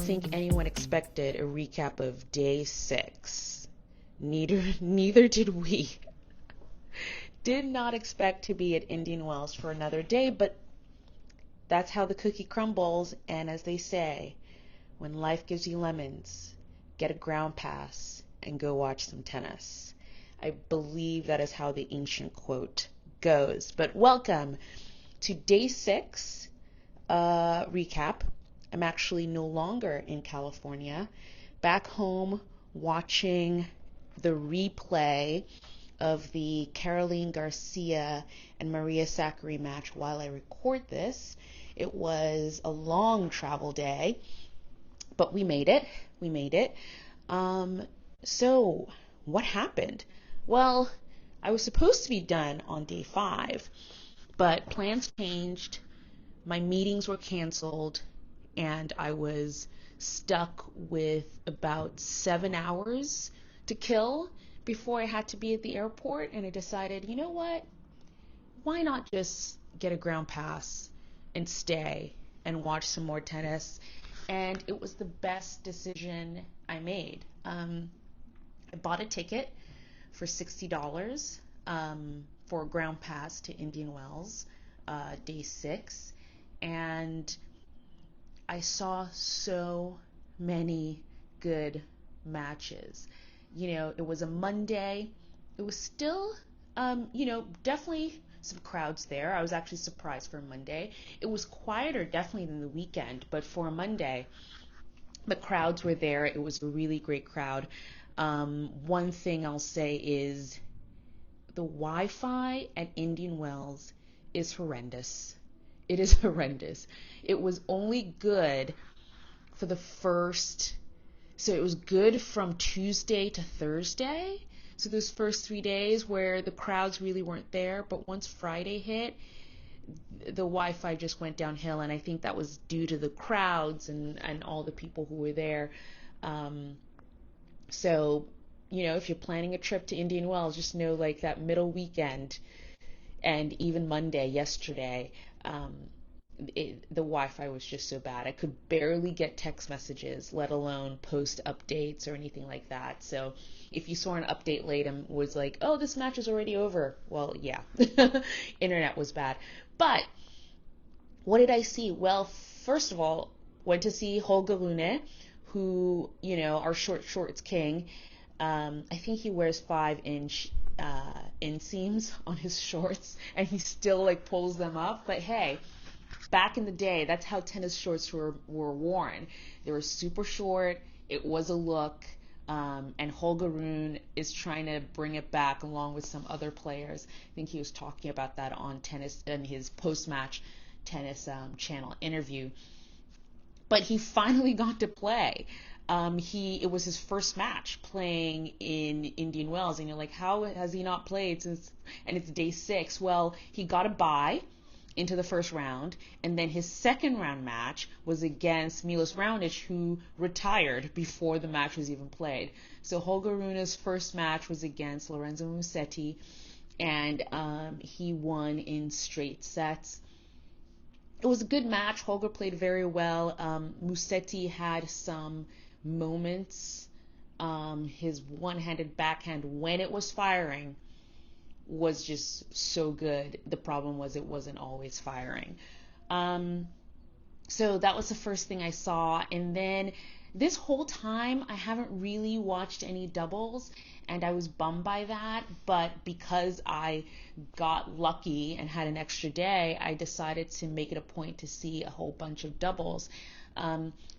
think anyone expected a recap of day 6. Neither did we. Did not expect to be at Indian Wells for another day, but that's how the cookie crumbles. And as they say, when life gives you lemons, get a ground pass and go watch some tennis. I believe that is how the ancient quote goes. But welcome to day 6 recap. I'm actually no longer in California. Back home watching the replay of the Caroline Garcia and Maria Sakkari match while I record this. It was a long travel day, but we made it. So what happened? Well, I was supposed to be done on day 5, but plans changed. My meetings were canceled, and I was stuck with about 7 hours to kill before I had to be at the airport. And I decided, you know what? Why not just get a ground pass and stay and watch some more tennis? And it was the best decision I made. I bought a ticket for $60 for a ground pass to Indian Wells, day 6. And I saw so many good matches. It was a Monday. It was still, definitely some crowds there. I was actually surprised for a Monday. It was quieter definitely than the weekend, but for a Monday, the crowds were there. It was a really great crowd. One thing I'll say is the Wi-Fi at Indian Wells is horrendous. It is horrendous. It was only good for so it was good from Tuesday to Thursday. So those first 3 days where the crowds really weren't there, but once Friday hit, the Wi-Fi just went downhill, and I think that was due to the crowds and all the people who were there. So, if you're planning a trip to Indian Wells, just know like that middle weekend and even Monday, yesterday, the Wi-Fi was just so bad. I could barely get text messages, let alone post updates or anything like that. So if you saw an update late and was like, oh, this match is already over, well, yeah, internet was bad. But what did I see? Well, first of all, went to see Holger Rune, who, our short shorts king. I think he wears 5-inch inseams on his shorts, and he still like pulls them up. But hey, back in the day, that's how tennis shorts were worn. They were super short. It was a look. And Holger Rune is trying to bring it back along with some other players. I think he was talking about that on tennis in his post-match tennis channel interview. But he finally got to play. It was his first match playing in Indian Wells, and you're like, how has he not played since? And it's day 6. Well, he got a bye into the first round, and then his second round match was against Milos Raonic, who retired before the match was even played. So Holger Rune's first match was against Lorenzo Musetti, and he won in straight sets. It was a good match. Holger played very well. Musetti had some moments. His one-handed backhand, when it was firing, was just so good. The problem was it wasn't always firing. So that was the first thing I saw. And then this whole time I haven't really watched any doubles, and I was bummed by that. But because I got lucky and had an extra day, I decided to make it a point to see a whole bunch of doubles.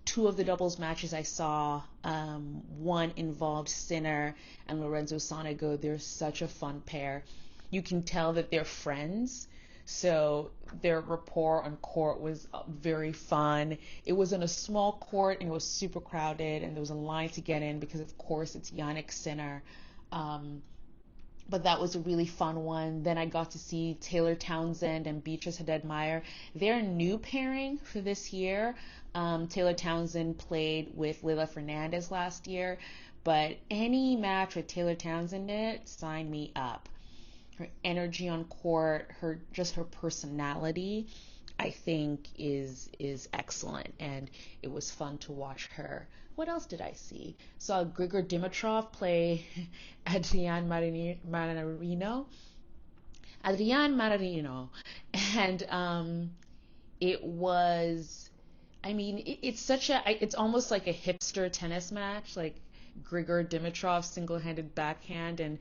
2 of the doubles matches I saw, one involved Sinner and Lorenzo Sonego. They're such a fun pair. You can tell that they're friends, so their rapport on court was very fun. It was in a small court, and it was super crowded, and there was a line to get in because, of course, it's Jannik Sinner. But that was a really fun one. Then I got to see Taylor Townsend and Beatrice Haddad-Mayer. They're a new pairing for this year. Taylor Townsend played with Leylah Fernandez last year, but any match with Taylor Townsend in it, sign me up. Her energy on court, her personality, I think is excellent, and it was fun to watch her. What else did I see? Saw Grigor Dimitrov play Marino, Adrian Marino, and it was, I mean, it's such a, it's almost like a hipster tennis match, like Grigor Dimitrov single-handed backhand, and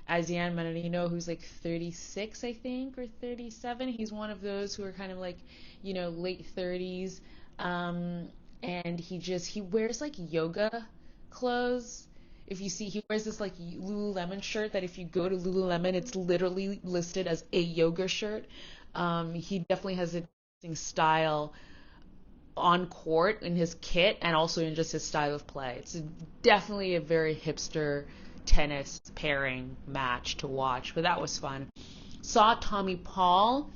Adrian Marino, who's like 36, I think, or 37. He's one of those who are kind of like, late 30s. And he wears like yoga clothes. If you see, he wears this like Lululemon shirt that if you go to Lululemon, it's literally listed as a yoga shirt. He definitely has an interesting style on court in his kit and also in just his style of play. It's definitely a very hipster tennis pairing match to watch, but that was fun. Saw Tommy Paul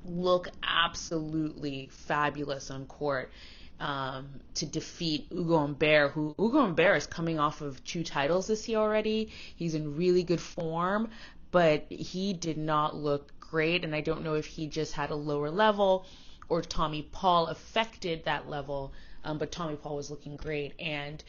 look absolutely fabulous on court, to defeat Ugo Humbert, who Ugo Humbert is coming off of 2 titles this year already. He's in really good form, but he did not look great, and I don't know if he just had a lower level or Tommy Paul affected that level, but Tommy Paul was looking great, and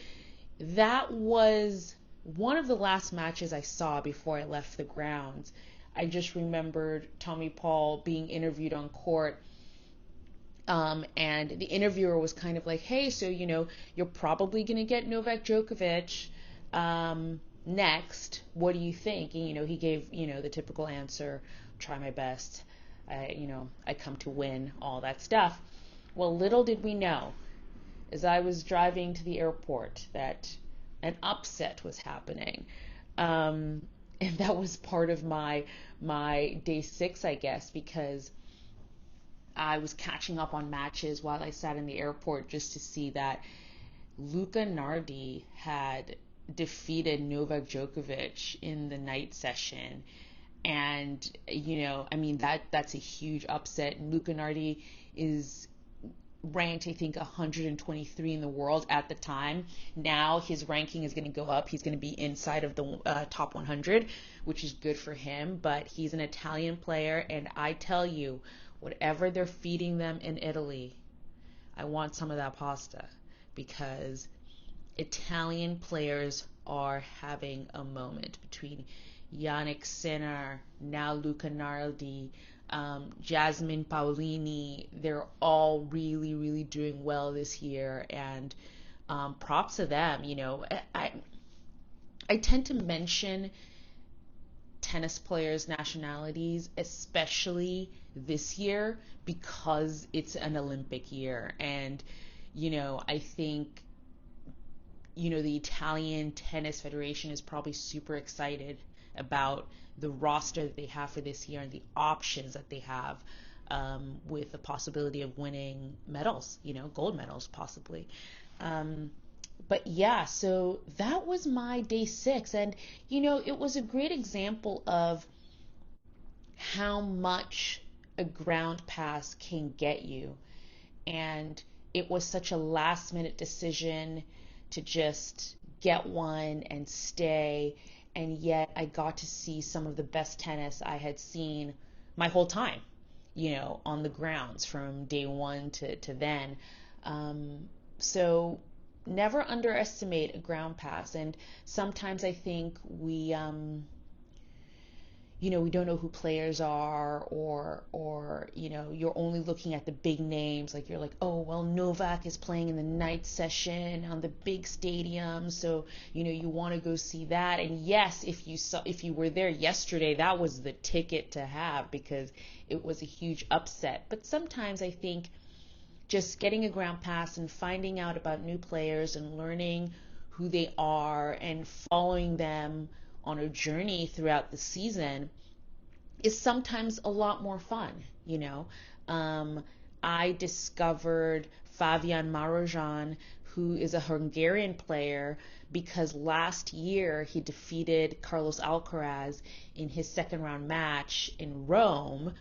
that was one of the last matches I saw before I left the grounds. I just remembered Tommy Paul being interviewed on court, and the interviewer was kind of like, hey, so, you're probably going to get Novak Djokovic next. What do you think? And, he gave, the typical answer, try my best. I come to win, all that stuff. Well, little did we know, as I was driving to the airport, that an upset was happening. And that was part of my day 6, I guess, because I was catching up on matches while I sat in the airport just to see that Luca Nardi had defeated Novak Djokovic in the night session. And, I mean, that's a huge upset. Luca Nardi is ranked, I think, 123 in the world at the time. Now his ranking is going to go up. He's going to be inside of the top 100, which is good for him. But he's an Italian player, and I tell you, whatever they're feeding them in Italy, I want some of that pasta, because Italian players are having a moment between Yannick Sinner, now Luca Nardi, Jasmine Paolini. They're all really, really doing well this year, and props to them. I tend to mention tennis players' nationalities, especially this year, because it's an Olympic year. And, I think, the Italian Tennis Federation is probably super excited about the roster that they have for this year and the options that they have, with the possibility of winning medals, gold medals possibly. But yeah, so that was my day 6. And, it was a great example of how much a ground pass can get you. And it was such a last minute decision to just get one and stay. And yet I got to see some of the best tennis I had seen my whole time, on the grounds from day 1 to then. So never underestimate a ground pass. And sometimes I think we we don't know who players are, or you're only looking at the big names. Like, you're like, oh, well, Novak is playing in the night session on the big stadium, so you want to go see that. And yes, if you were there yesterday, that was the ticket to have, because it was a huge upset. But sometimes I think just getting a ground pass and finding out about new players and learning who they are and following them on a journey throughout the season is sometimes a lot more fun. I discovered Fabian Marozsan, who is a Hungarian player, because last year he defeated Carlos Alcaraz in his second round match in Rome,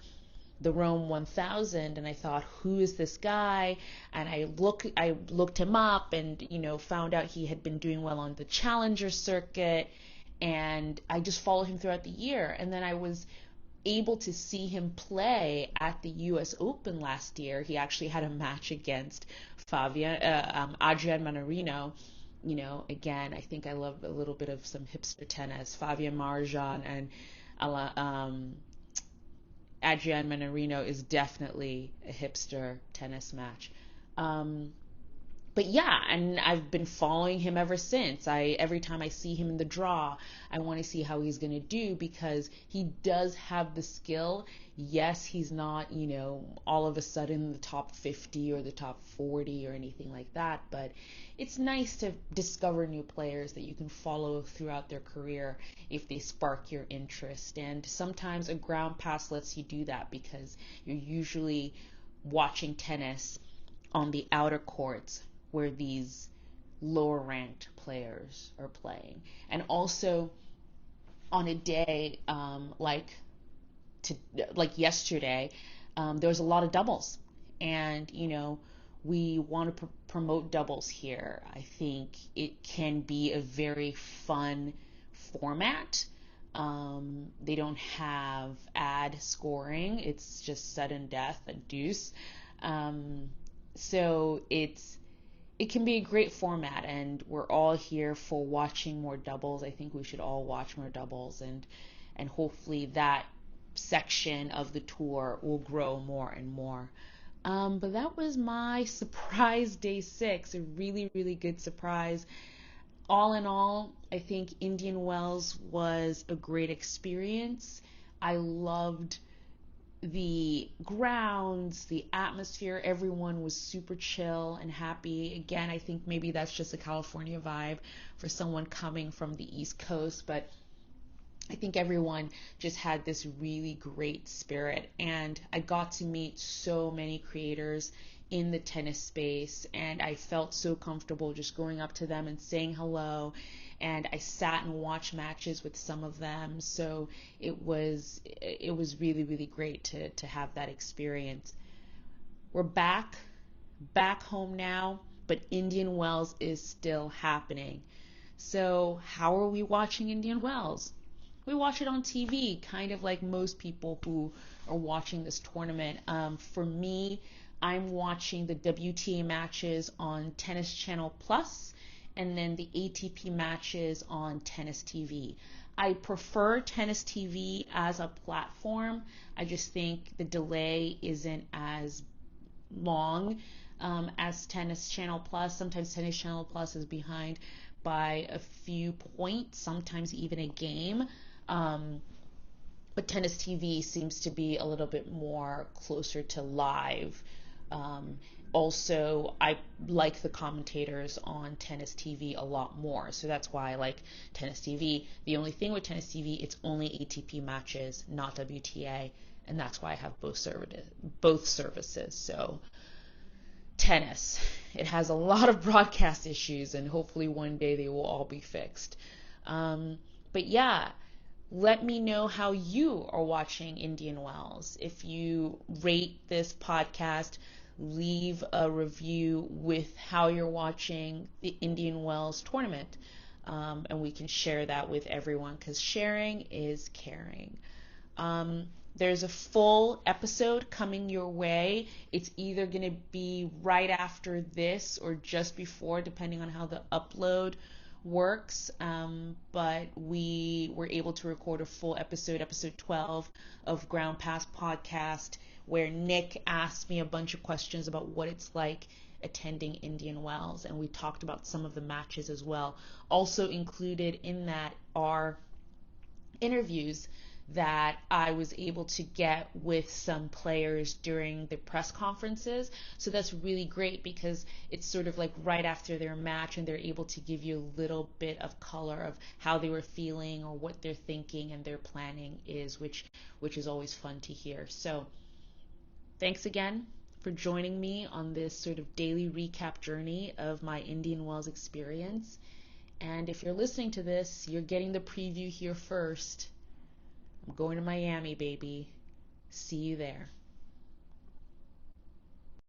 the Rome 1000, and I thought, who is this guy? And I looked him up, and found out he had been doing well on the Challenger circuit, and I just followed him throughout the year. And then I was able to see him play at the U.S. Open last year. He actually had a match against Adrian Manarino. Again, I think I love a little bit of some hipster tennis. Fabian Marjan and Adrian Manarino is definitely a hipster tennis match. Um, but yeah, and I've been following him ever since. Every time I see him in the draw, I want to see how he's going to do because he does have the skill. Yes, he's not, all of a sudden the top 50 or the top 40 or anything like that, but it's nice to discover new players that you can follow throughout their career if they spark your interest. And sometimes a ground pass lets you do that because you're usually watching tennis on the outer courts where these lower ranked players are playing. And also on a day like yesterday, there was a lot of doubles. And, we want to promote doubles here. I think it can be a very fun format. They don't have ad scoring. It's just sudden death and deuce. So it can be a great format, and we're all here for watching more doubles. I think we should all watch more doubles, and hopefully that section of the tour will grow more and more. But that was my surprise day 6, a really, really good surprise. All in all, I think Indian Wells was a great experience. I loved the grounds, the atmosphere. Everyone was super chill and happy. Again, I think maybe that's just a California vibe for someone coming from the East Coast, but I think everyone just had this really great spirit, and I got to meet so many creators in the tennis space, and I felt so comfortable just going up to them and saying hello. And I sat and watched matches with some of them, so it was really, really great to have that experience. We're back home now, but Indian Wells is still happening. So how are we watching Indian Wells? We watch it on TV, kind of like most people who are watching this tournament. For me, I'm watching the WTA matches on Tennis Channel Plus, and then the ATP matches on Tennis TV. I prefer Tennis TV as a platform. I just think the delay isn't as long as Tennis Channel Plus. Sometimes Tennis Channel Plus is behind by a few points, sometimes even a game. But Tennis TV seems to be a little bit more closer to live. Also, I like the commentators on Tennis TV a lot more, so that's why I like Tennis TV. The only thing with Tennis TV, it's only ATP matches, not WTA, and that's why I have both services. So tennis, it has a lot of broadcast issues, and hopefully one day they will all be fixed. But yeah, let me know how you are watching Indian Wells. If you rate this podcast, leave a review with how you're watching the Indian Wells tournament. And we can share that with everyone because sharing is caring. There's a full episode coming your way. It's either going to be right after this or just before, depending on how the upload works. But we were able to record a full episode 12 of Ground Pass Podcast, where Nick asked me a bunch of questions about what it's like attending Indian Wells, and we talked about some of the matches as well. Also included in that are interviews that I was able to get with some players during the press conferences. So that's really great because it's sort of like right after their match and they're able to give you a little bit of color of how they were feeling or what they're thinking and their planning is, which is always fun to hear. So thanks again for joining me on this sort of daily recap journey of my Indian Wells experience. And if you're listening to this, you're getting the preview here first. I'm going to Miami, baby. See you there.